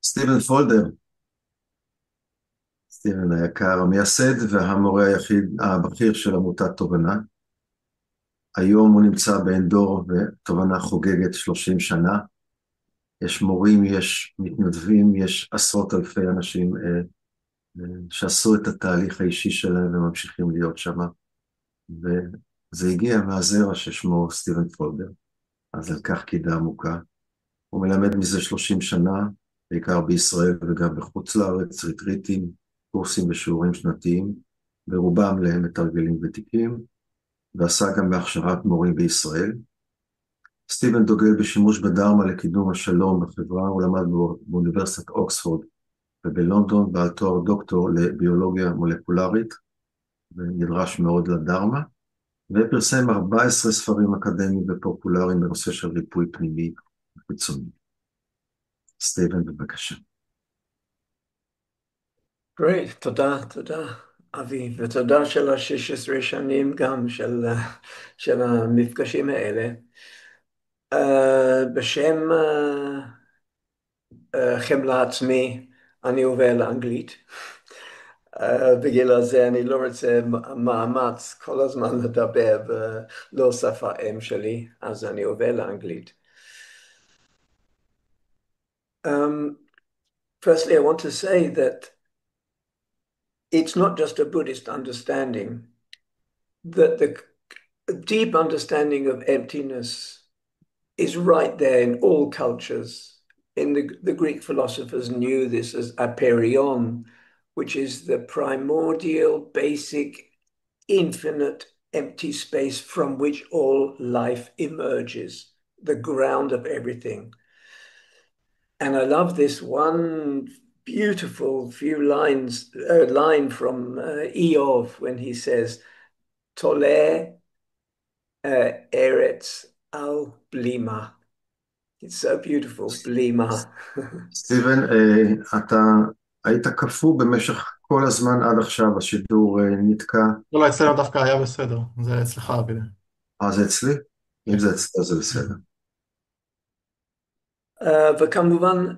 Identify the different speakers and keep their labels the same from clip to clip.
Speaker 1: סטיבן פולדר, סטיבן היקר, המייסד והמורה היחיד הבכיר של עמותת תובנה. היום הוא נמצא בעין דור ותובנה חוגגת 30 שנה. יש מורים, יש מתנדבים, יש עשרות אלפי אנשים שעשו את התהליך האישי שלהם וממשיכים להיות שם. וזה הגיע מהזרע ששמו סטיבן פולדר, אז על כך קידה עמוקה. הוא מלמד מזה 30 שנה, בעיקר בישראל וגם בחוץ לארץ, ריטריטים, קורסים ושיעורים שנתיים, ברובם למתרגלים ותיקים, ועשה גם בהכשרת מורים בישראל. סטיבן דוגל בשימוש בדהרמה לקידום השלום בחברה, הוא למד באוניברסיטת אוקספורד ובלונדון, בעל תואר דוקטור לביולוגיה מולקולרית, ונדרש מאוד לדהרמה, ופרסם 14 ספרים אקדמיים ופופולריים בנושא של ריפוי פנימי וחיצוני. סטיבן, בבקשה.
Speaker 2: Great, תודה, אבי, ותודה של ה-16 שנים גם של המפגשים האלה. בשם חמלה עצמי, אני עובר לאנגלית. בגיל הזה אני לא רוצה מאמץ כל הזמן לדבר ולא שפה אם שלי, אז אני עובר לאנגלית. Firstly, I want to say that it's not just a Buddhist understanding that the deep understanding of emptiness is right there in all cultures. The Greek philosophers knew this as aperion, which is the primordial, basic, infinite empty space from which all life emerges, the ground of everything. And I love this one beautiful line from Eov when he says, Tole Eretz al blima. It's so beautiful, blima.
Speaker 1: סטיבן, אתה היית קפוא במשך כל הזמן עד עכשיו, השידור נתקע.
Speaker 3: לא, אצלנו דווקא היה בסדר, זה אצלך אבידה.
Speaker 1: זה אצלי? אם זה אצלי, זה בסדר.
Speaker 2: וכמובן,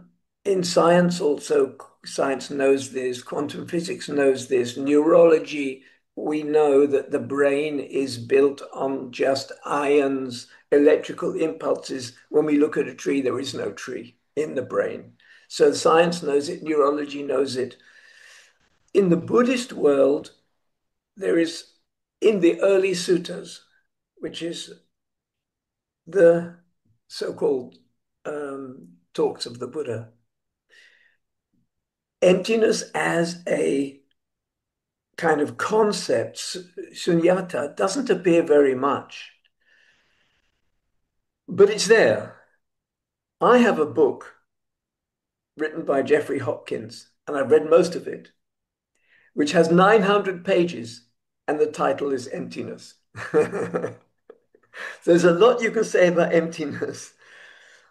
Speaker 2: in science also, science knows this, quantum physics knows this, neurology, we know that the brain is built on just ions, electrical impulses. When we look at a tree, there is no tree in the brain. So science knows it, neurology knows it. In the Buddhist world, there is, in the early suttas, which is the so-called talks of the Buddha, emptiness as a kind of concept, sunyata, doesn't appear very much, but it's there. I have a book written by Jeffrey Hopkins, and I've read most of it, which has 900 pages, and the title is Emptiness. There's a lot you can say about emptiness,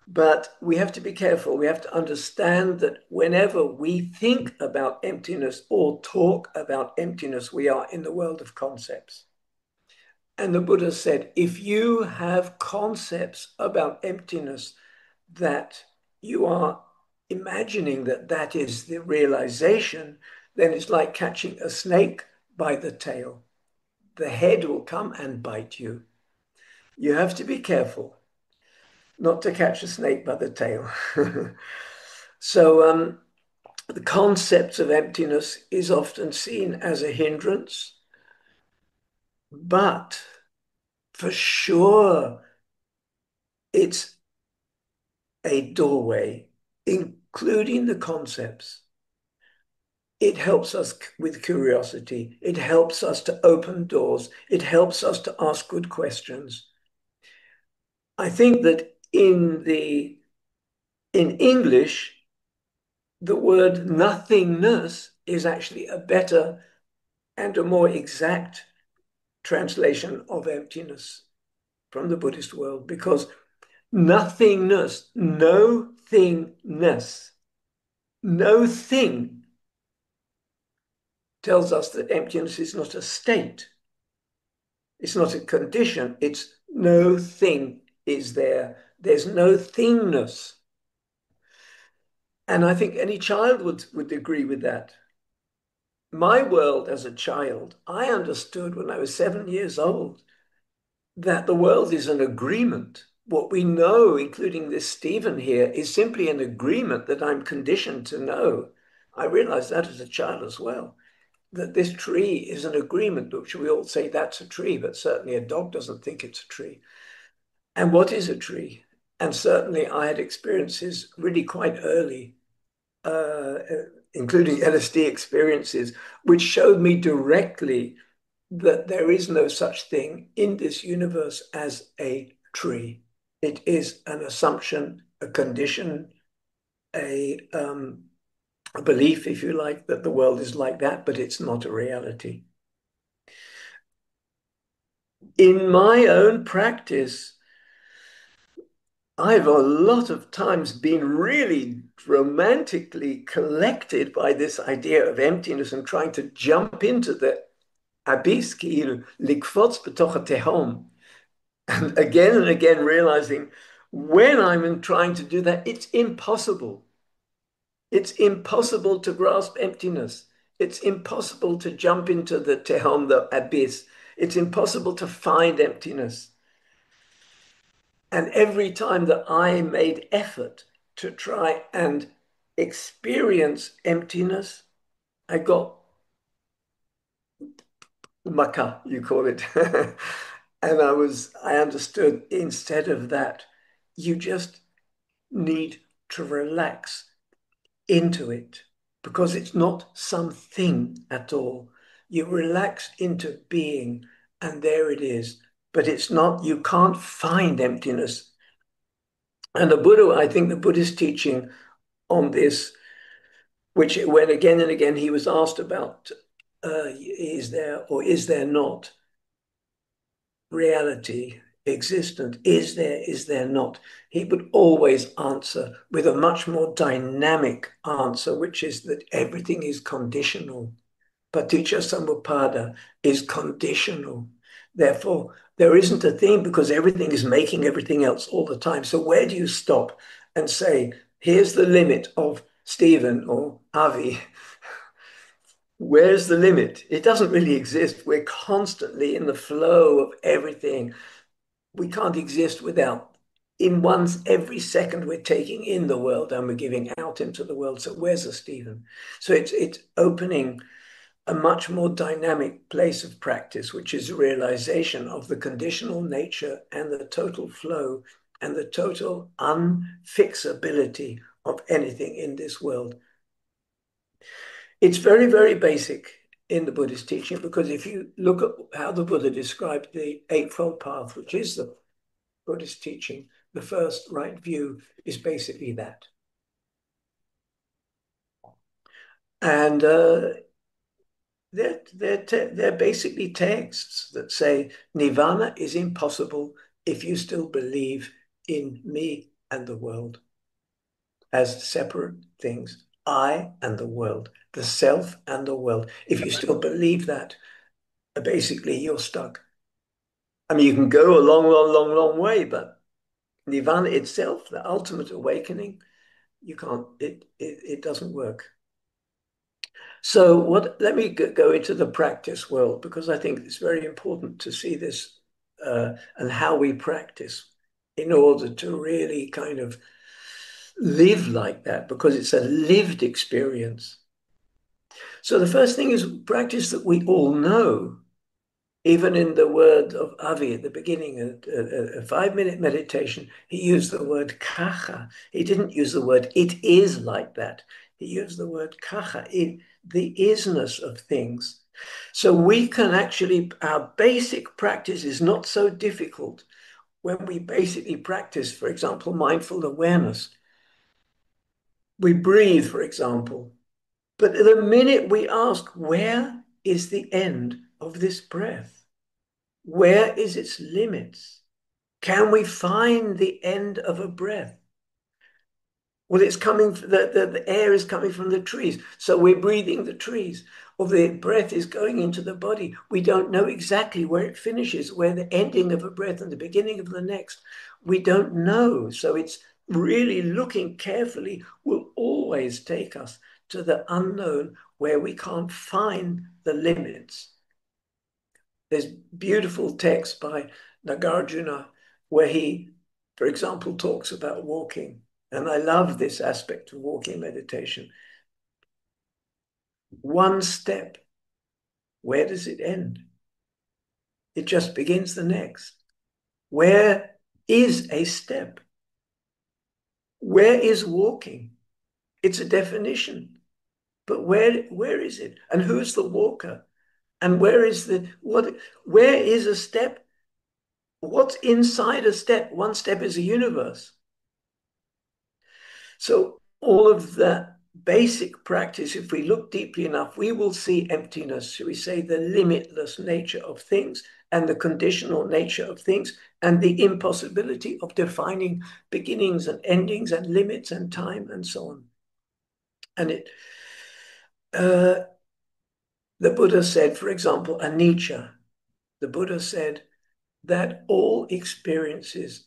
Speaker 2: but we have to be careful. We have to understand that whenever we think about emptiness or talk about emptiness, we are in the world of concepts. And the Buddha said, if you have concepts about emptiness that you are imagining that that is the realization, then it's like catching a snake by the tail. The head will come and bite you. You have to be careful not to catch a snake by the tail. So the concept of emptiness is often seen as a hindrance, but for sure it's a doorway, including the concepts. It helps us with curiosity. It helps us to open doors. It helps us to ask good questions. I think that in English, the word nothingness is actually a better and a more exact translation of emptiness from the Buddhist world, because nothingness, no thingness, no thing tells us that emptiness is not a state. It's not a condition. It's no thing is there. There's no thingness. And I think any child would agree with that. My world as a child, I understood when I was 7 years old that the world is an agreement. What we know, including this Stephen here, is simply an agreement that I'm conditioned to know. I realized that as a child as well, that this tree is an agreement, which we all say that's a tree, but certainly a dog doesn't think it's a tree. And what is a tree? And certainly I had experiences really quite early, including LSD experiences, which showed me directly that there is no such thing in this universe as a tree. It is an assumption, a condition, a belief, if you like, that the world is like that, but it's not a reality. In my own practice, I've a lot of times been really romantically collected by this idea of emptiness and trying to jump into the abyss, כאילו, לקפוץ בתוך התהום. And again realizing when I'm trying to do that, it's impossible. It's impossible to grasp emptiness. It's impossible to jump into the tehom, the abyss. It's impossible to find emptiness. And every time that I made effort to try and experience emptiness, I got maka, you call it. And I understood instead of that, you just need to relax into it because it's not something at all. You relax into being and there it is. But it's not, you can't find emptiness. And the Buddha, I think the Buddhist teaching on this, which when again and again he was asked about, is there or is there not reality existent? Is there not? He would always answer with a much more dynamic answer, which is that everything is conditional. Paticca samuppada is conditional. Therefore, there isn't a thing because everything is making everything else all the time. So where do you stop and say, here's the limit of Stephen or Avi? Where's the limit? It doesn't really exist. We're constantly in the flow of everything. We can't exist without. Every second we're taking in the world and we're giving out into the world. So where's the Stephen? So it's opening a much more dynamic place of practice, which is a realization of the conditional nature and the total flow and the total unfixability of anything in this world. It's very, very basic in the Buddhist teaching because if you look at how the Buddha described the Eightfold Path, which is the Buddhist teaching, the first right view is basically that. And they're basically texts that say nirvana is impossible if you still believe in me and the world as separate things. I and the world, the self and the world. If you still believe that, basically you're stuck. I mean, you can go a long way, but nirvana itself, the ultimate awakening, you can't, it doesn't work. So let me go into the practice world because I think it's very important to see this and how we practice in order to really kind of live like that because it's a lived experience. So the first thing is practice that we all know. Even in the word of Avi at the beginning, a 5-minute meditation, he used the word kacha. He didn't use the word it is like that. He used the word kacha, the isness of things. So we can actually, our basic practice is not so difficult when we basically practice, for example, mindful awareness. We breathe, for example. But the minute we ask, where is the end of this breath? Where is its limits? Can we find the end of a breath? Well, it's coming, the air is coming from the trees. So we're breathing the trees, or the breath is going into the body. We don't know exactly where it finishes, where the ending of a breath and the beginning of the next. We don't know. So it's really looking carefully will always take us to the unknown where we can't find the limits. There's beautiful text by Nagarjuna where he, for example, talks about walking. And I love this aspect of walking meditation. One step, where does it end? It just begins the next. Where is a step? Where is walking? It's a definition. But where is it? And who's the walker? And where is a step? What's inside a step? One step is a universe. So all of that basic practice, if we look deeply enough, we will see emptiness, shall we say, the limitless nature of things and the conditional nature of things and the impossibility of defining beginnings and endings and limits and time and so on. And the Buddha said, for example, anicca, the Buddha said that all experiences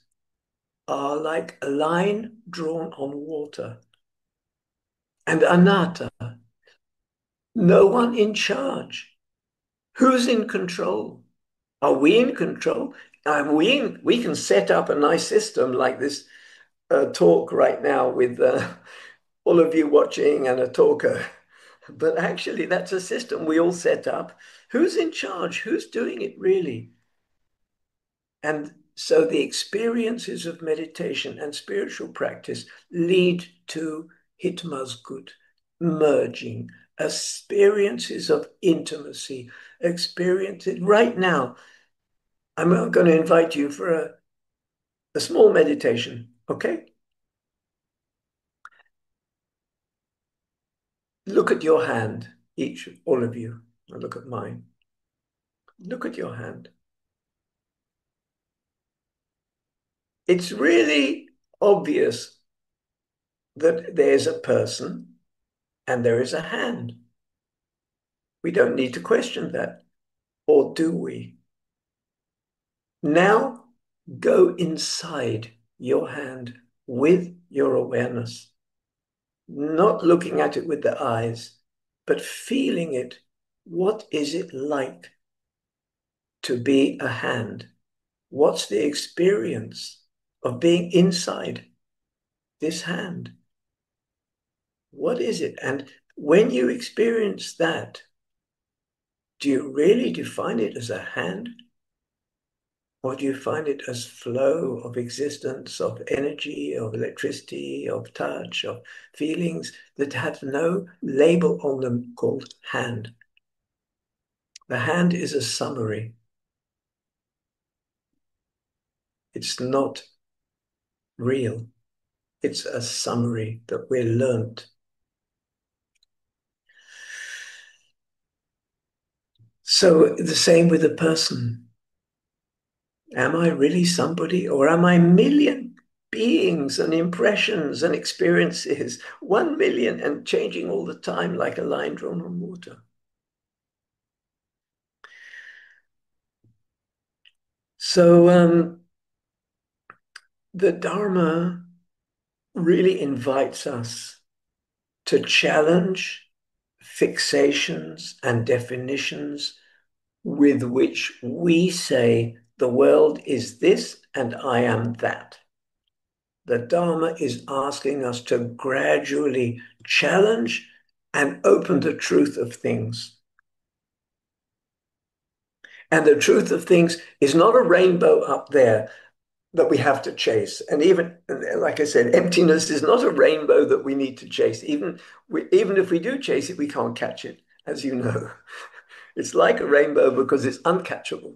Speaker 2: are like a line drawn on water. And anatta, no one in charge. Who's in control? Are we in control? We can set up a nice system like this talk right now with all of you watching and a talker. But actually, that's a system we all set up. Who's in charge? Who's doing it really? And so the experiences of meditation and spiritual practice lead to hitmasgut, merging, experiences of intimacy, experiences. Right now, I'm going to invite you for a small meditation, okay? Look at your hand, all of you. I'll look at mine. Look at your hand. It's really obvious that there's a person and there is a hand. We don't need to question that, or do we? Now go inside your hand with your awareness, not looking at it with the eyes, but feeling it. What is it like to be a hand? What's the experience of being inside this hand? What is it? And when you experience that, do you really define it as a hand? Or do you find it as flow of existence, of energy, of electricity, of touch, of feelings that have no label on them called hand? The hand is a summary. It's not real. It's a summary that we're learnt. So the same with a person. Am I really somebody, or am I a million beings and impressions and experiences, 1 million and changing all the time like a line drawn on water? So the Dharma really invites us to challenge fixations and definitions with which we say the world is this and I am that. The Dharma is asking us to gradually challenge and open the truth of things. And the truth of things is not a rainbow up there that we have to chase. And even, like I said, emptiness is not a rainbow that we need to chase. Even if we do chase it, we can't catch it, as you know. It's like a rainbow because it's uncatchable.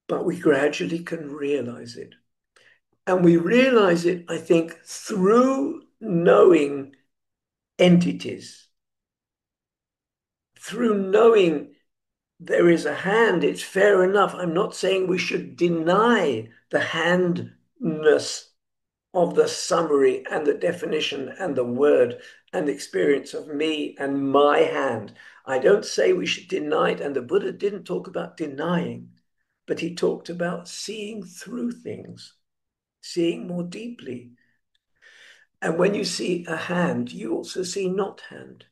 Speaker 2: But we gradually can realize it. And we realize it, I think, through knowing entities. Through knowing there is a hand, it's fair enough. I'm not saying we should deny the handness of the summary and the definition and the word and the experience of me and my hand. I don't say we should deny it, and the Buddha didn't talk about denying, but he talked about seeing through things. seeing more deeply. And when you see a hand, you also see not hand.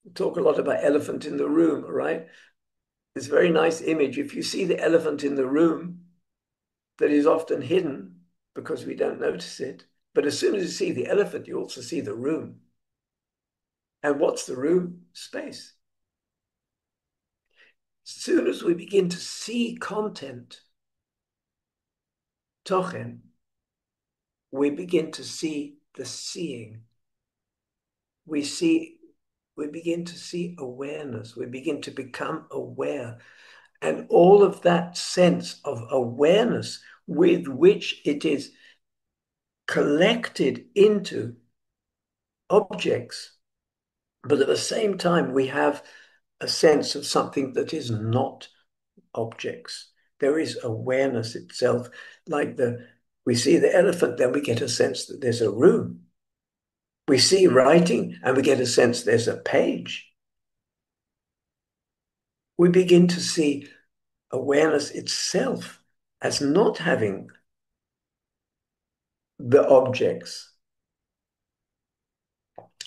Speaker 2: We talk a lot about elephant in the room, right? It's a very nice image. If you see the elephant in the room, that is often hidden because we don't notice it. But as soon as you see the elephant, you also see the room. And what's the room? Space. As soon as we begin to see content, tochen, we begin to see the seeing. We begin to see awareness. We begin to become aware. And all of that sense of awareness with which it is collected into objects, but at the same time, we have a sense of something that is not objects. There is awareness itself. We see the elephant, then we get a sense that there's a room. We see writing, and we get a sense there's a page. We begin to see awareness itself as not having the objects.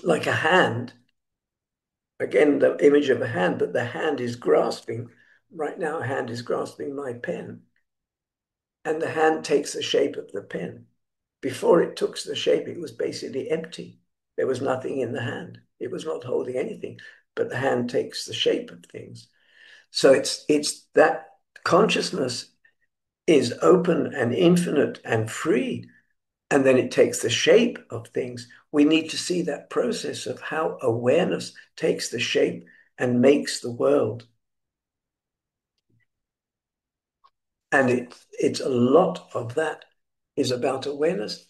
Speaker 2: Like a hand, again, the image of a hand, but the hand is grasping. Right now, a hand is grasping my pen. And the hand takes the shape of the pen. Before it took the shape, it was basically empty. There was nothing in the hand. It was not holding anything, but the hand takes the shape of things. So it's that consciousness is open and infinite and free, and then it takes the shape of things. We need to see that process of how awareness takes the shape and makes the world. And it's a lot of that is about awareness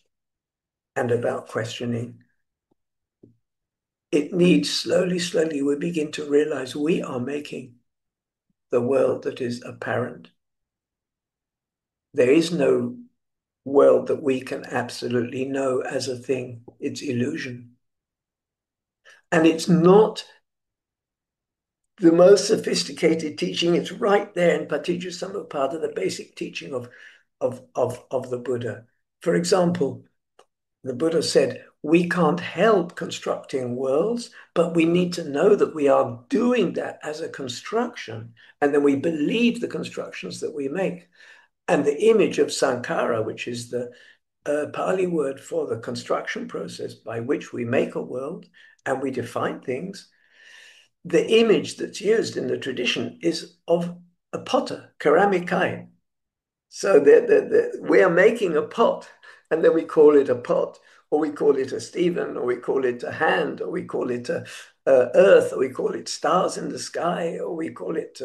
Speaker 2: and about questioning. It needs slowly, we begin to realize we are making the world that is apparent. There is no world that we can absolutely know as a thing. It's illusion. And it's not the most sophisticated teaching. It's right there in Paticca part of the basic teaching of the Buddha. For example, the Buddha said, we can't help constructing worlds, but we need to know that we are doing that as a construction, and then we believe the constructions that we make. And the image of sankhara, which is the Pali word for the construction process by which we make a world and we define things, the image that's used in the tradition is of a potter, keramikai. So we are making a pot, and then we call it a pot, or we call it a Stephen, or we call it a hand, or we call it a earth, or we call it stars in the sky, or we call it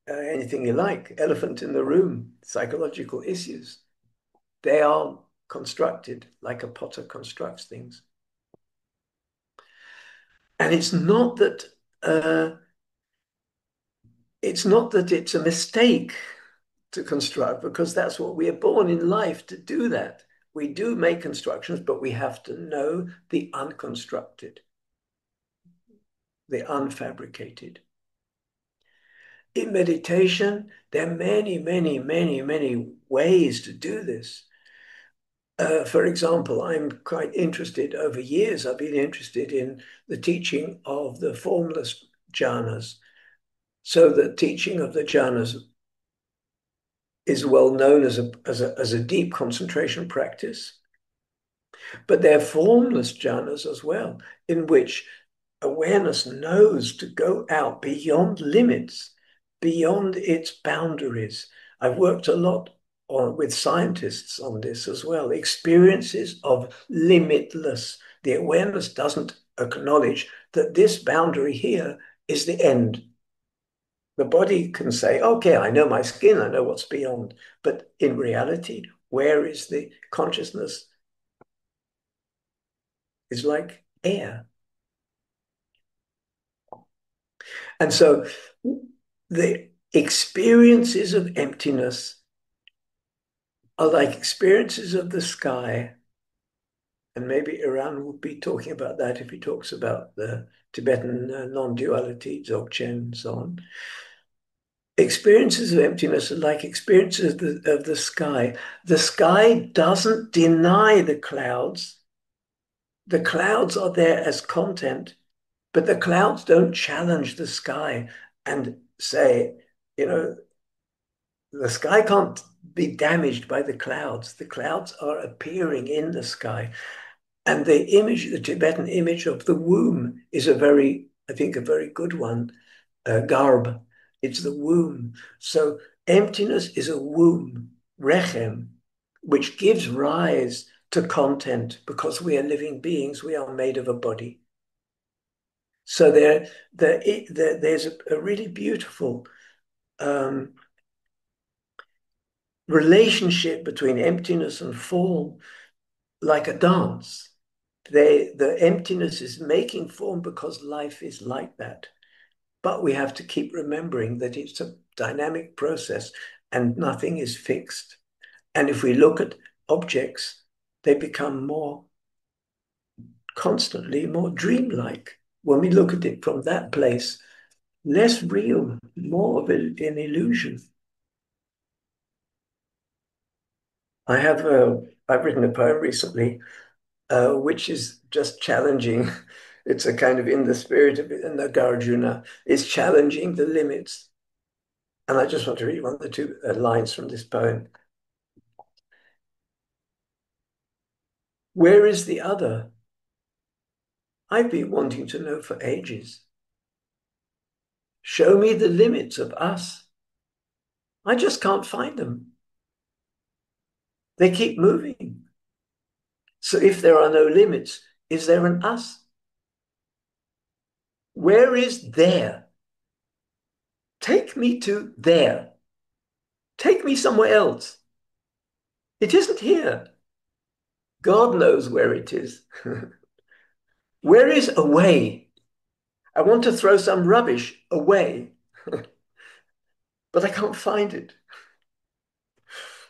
Speaker 2: anything you like, elephant in the room, psychological issues. They are constructed like a potter constructs things. And it's not that it's a mistake to construct, because that's what we are born in life to do that. We do make constructions, but we have to know the unconstructed, the unfabricated. In meditation, there are many ways to do this. For example, I'm quite interested, over years, I've been interested in the teaching of the formless jhanas. So the teaching of the jhanas is well known as a deep concentration practice. But there are formless jhanas as well, in which awareness knows to go out beyond limits, beyond its boundaries. I've worked a lot with scientists on this as well. Experiences of limitless. The awareness doesn't acknowledge that this boundary here is the end. The body can say, okay, I know my skin, I know what's beyond. But in reality, where is the consciousness? It's like air. And so the experiences of emptiness are like experiences of the sky. And maybe Iran will be talking about that if he talks about the Tibetan non-duality, Dzogchen, and so on. experiences of emptiness are like experiences of the sky. The sky doesn't deny the clouds. The clouds are there as content, but the clouds don't challenge the sky and say, you know, the sky can't be damaged by the clouds. The clouds are appearing in the sky. And the image, the Tibetan image of the womb is I think, a very good one. Garb, it's the womb. So emptiness is a womb, rechem, which gives rise to content because we are living beings. We are made of a body. So there's a really beautiful relationship between emptiness and form, like a dance. The emptiness is making form because life is like that. But we have to keep remembering that it's a dynamic process and nothing is fixed. And if we look at objects, they become constantly more dreamlike. When we look at it from that place, less real, more of an illusion. I've written a poem recently, which is just challenging. It's a kind of in the spirit of it, and the Nagarjuna is challenging the limits. And I just want to read one of the two lines from this poem. Where is the other? I've been wanting to know for ages. Show me the limits of us. I just can't find them. They keep moving. So if there are no limits, is there an us? Where is there? Take me to there. Take me somewhere else. It isn't here. God knows where it is. Where is away? I want to throw some rubbish away, but I can't find it.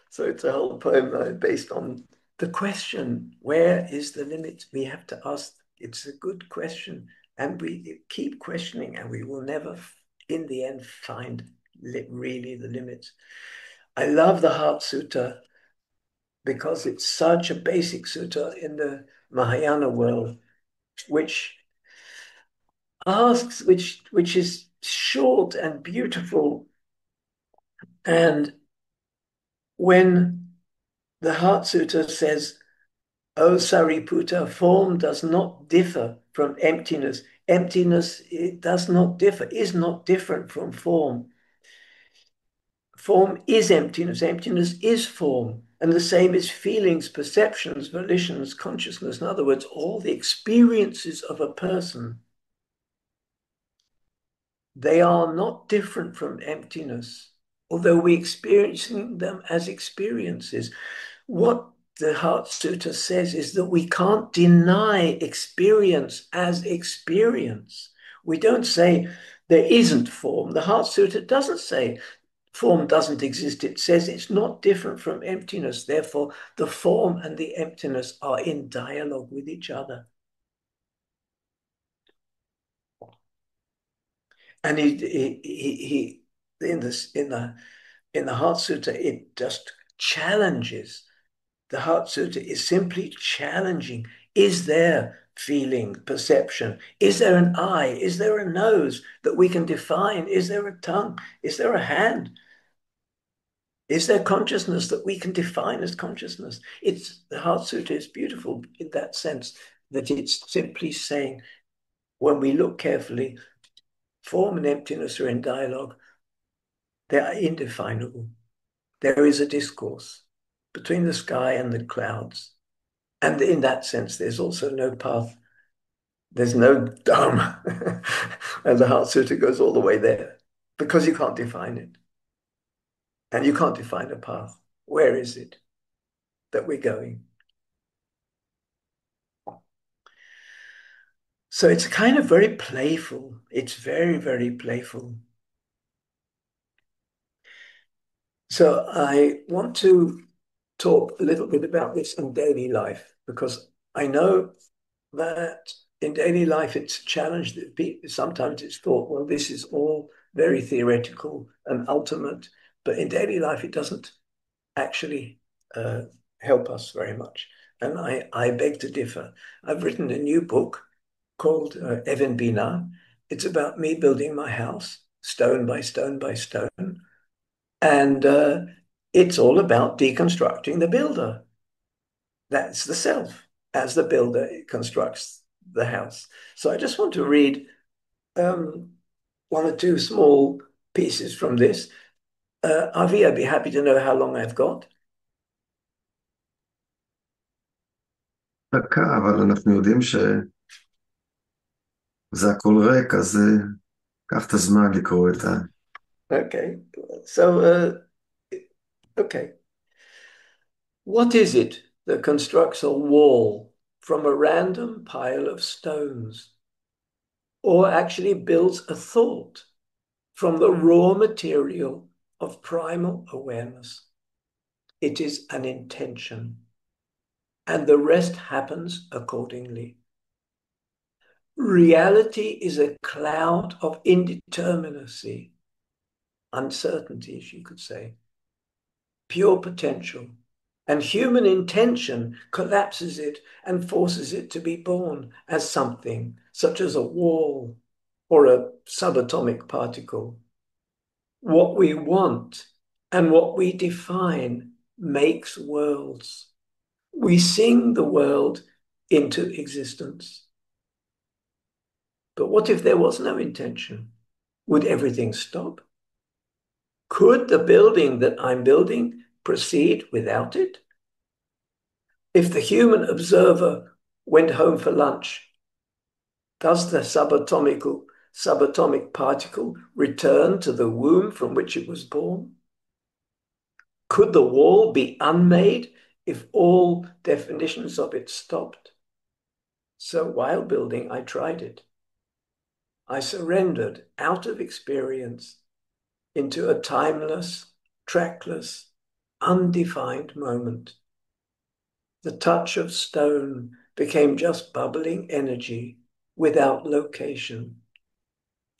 Speaker 2: So it's a whole poem based on the question, where is the limit? We have to ask. It's a good question, and we keep questioning, and we will never, in the end, find really the limits. I love the Heart Sutta because it's such a basic sutta in the Mahayana world, which is short and beautiful. And when the Heart Sutta says, O Sariputta, form does not differ from emptiness. Emptiness, it does not differ, is not different from form. Form is emptiness. Emptiness is form. And the same is feelings, perceptions, volitions, consciousness. In other words, all the experiences of a person, they are not different from emptiness, although we're experiencing them as experiences. What the Heart Sutta says is that we can't deny experience as experience. We don't say there isn't form. The Heart Sutta doesn't say form doesn't exist. It says it's not different from emptiness. Therefore, the form and the emptiness are in dialogue with each other. And he in the Heart Sutta, it just challenges. The Heart Sutta is simply challenging. Is there feeling, perception? Is there an eye? Is there a nose that we can define? Is there a tongue? Is there a hand? Is there consciousness that we can define as consciousness? The Heart Sutta is beautiful in that sense, that it's simply saying, when we look carefully, form and emptiness are in dialogue. They are indefinable. There is a discourse between the sky and the clouds. And in that sense, there's also no path. There's no dharma. And the Heart Sutta goes all the way there because you can't define it. And you can't define a path. Where is it that we're going? So it's kind of very playful. It's very, very playful. So I want to talk a little bit about this in daily life, because I know that in daily life it's a challenge that sometimes it's thought, well, this is all very theoretical and ultimate, but in daily life, it doesn't actually help us very much. And I beg to differ. I've written a new book called Even Bina. It's about me building my house, stone by stone by stone. And it's all about deconstructing the builder. That's the self. As the builder, it constructs the house. So I just want to read one or two small pieces from this. Avi, I'd be happy to know how long I've got.
Speaker 1: דקה, אבל אנחנו יודעים שזה הכל ריק, אז קח את הזמן לקרוא את ה...
Speaker 2: Okay, so, okay. What is it that constructs a wall from a random pile of stones, or actually builds a thought from the raw material of primal awareness? It is an intention, and the rest happens accordingly. Reality is a cloud of indeterminacy, uncertainties, you could say, pure potential, and human intention collapses it and forces it to be born as something, such as a wall or a subatomic particle. What we want and what we define makes worlds. We sing the world into existence. But what if there was no intention? Would everything stop? Could the building that I'm building proceed without it? If the human observer went home for lunch, does the subatomic particle return to the womb from which it was born? Could the wall be unmade if all definitions of it stopped? So while building, I tried it. I surrendered out of experience into a timeless, trackless, undefined moment. The touch of stone became just bubbling energy without location.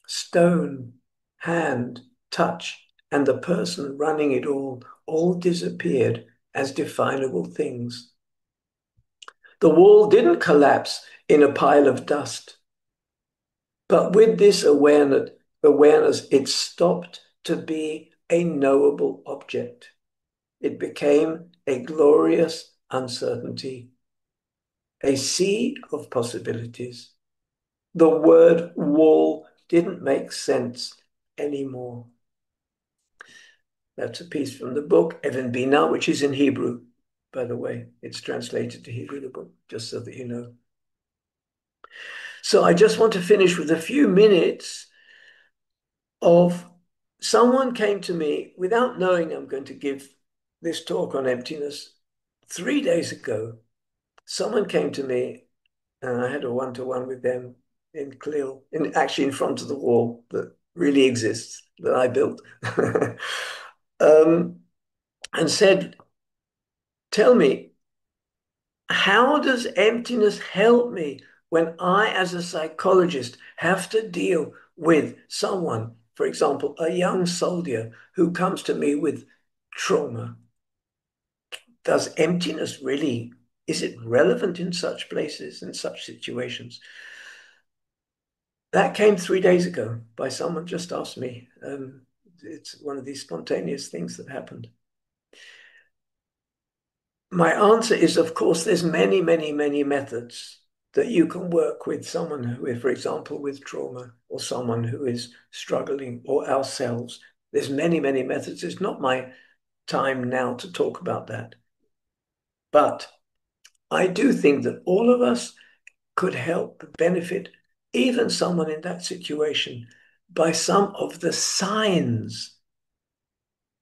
Speaker 2: Stone, hand, touch, and the person running it all disappeared as definable things. The wall didn't collapse in a pile of dust, but with this awareness, it stopped to be a knowable object. It became a glorious uncertainty, a sea of possibilities. The word wall didn't make sense anymore. That's a piece from the book, Even Bina, which is in Hebrew, by the way. It's translated to Hebrew, the book, just so that you know. So I just want to finish with a few minutes of someone came to me without knowing I'm going to give this talk on emptiness 3 days ago. Someone came to me and I had a one-to-one with them in Klil, actually in front of the wall that really exists, that I built, and said, tell me, how does emptiness help me when I, as a psychologist, have to deal with someone, for example, a young soldier who comes to me with trauma? Does emptiness really, is it relevant in such places, in such situations? That came 3 days ago by someone just asked me. It's one of these spontaneous things that happened. My answer is, of course, there's many, many, many methods that you can work with someone who is, for example, with trauma, or someone who is struggling, or ourselves. There's many, many methods. It's not my time now to talk about that. But I do think that all of us could help benefit even someone in that situation by some of the signs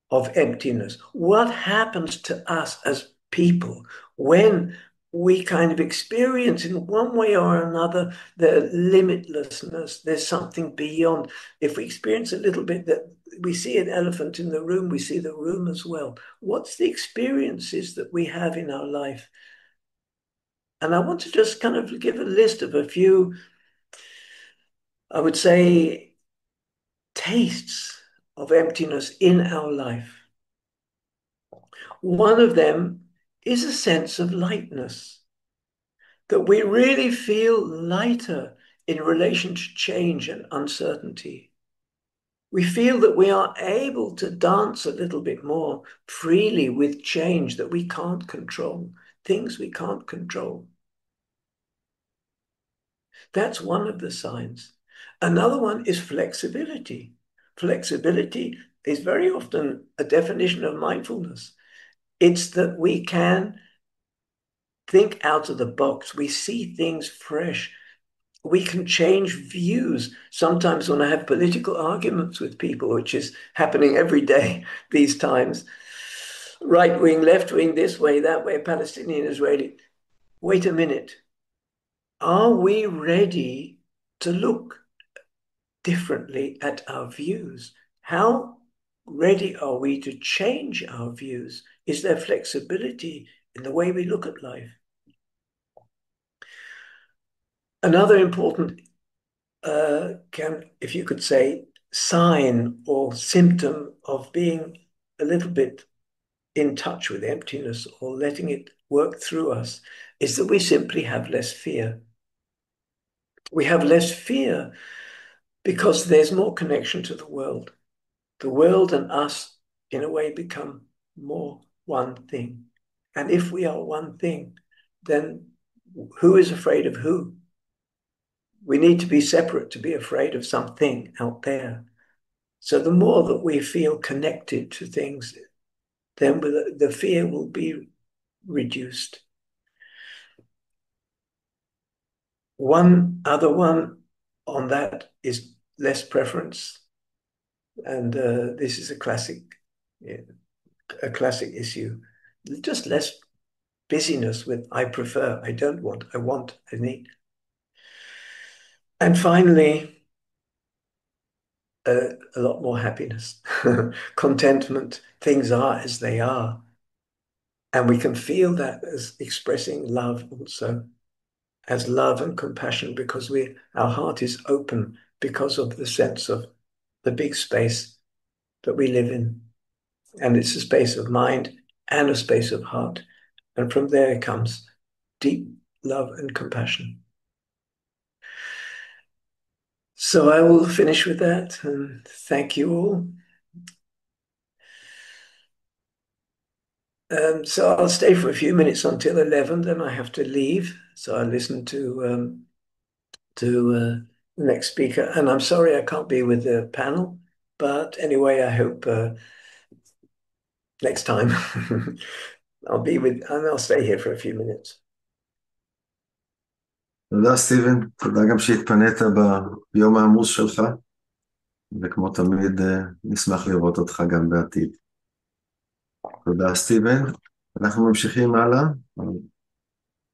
Speaker 2: of emptiness. What happens to us as people when we kind of experience in one way or another the limitlessness? There's something beyond. If we experience a little bit that we see an elephant in the room, we see the room as well. What's the experiences that we have in our life? And I want to just kind of give a list of a few, I would say, tastes of emptiness in our life. One of them is a sense of lightness, that we really feel lighter in relation to change and uncertainty. We feel that we are able to dance a little bit more freely with change that we can't control, things we can't control. That's one of the signs. Another one is flexibility. Flexibility is very often a definition of mindfulness. It's that we can think out of the box. We see things fresh. We can change views. Sometimes when I have political arguments with people, which is happening every day these times, right wing, left wing, this way, that way, Palestinian, Israeli. Wait a minute. Are we ready to look differently at our views? How ready are we to change our views? Is there flexibility in the way we look at life? Another important, if you could say, sign or symptom of being a little bit in touch with emptiness or letting it work through us is that we simply have less fear. We have less fear because there's more connection to the world. The world and us, in a way, become more one thing. And if we are one thing, then who is afraid of who? We need to be separate to be afraid of something out there. So the more that we feel connected to things, then the fear will be reduced. One other one on that is less preference. And this is a classic issue. Just less busyness with I prefer, I don't want, I want, I need. And finally, a lot more happiness, contentment. Things are as they are. And we can feel that as expressing love also, as love and compassion, because our heart is open because of the sense of the big space that we live in. And it's a space of mind and a space of heart. And from there comes deep love and compassion. So I will finish with that, and thank you all. So I'll stay for a few minutes until 11, then I have to leave. So I listen to the next speaker. And I'm sorry I can't be with the panel, but anyway, I hope next time and I'll stay here for a few minutes.
Speaker 1: תודה סטיבן, תודה גם שהתפנית ביום העמוס שלך, וכמו תמיד נשמח לראות אותך גם בעתיד. תודה סטיבן, אנחנו ממשיכים הלאה.